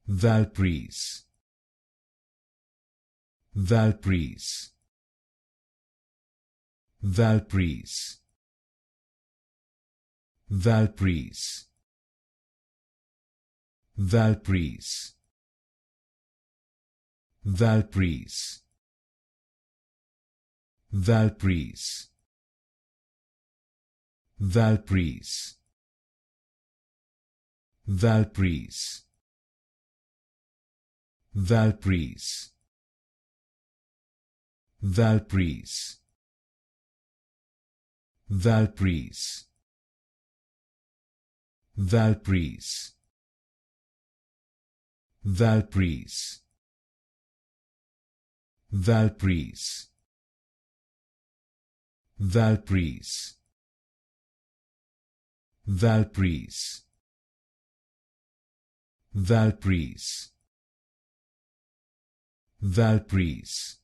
Valprease, Valprease, Valprease, Valprease, Valprease, Valprease, Valprease, Valprease, Valprease, Valprease, Valprease, Valprease, Valprease, Valprease, Valprease, Valprease, Valprease, Valprease, Valprease,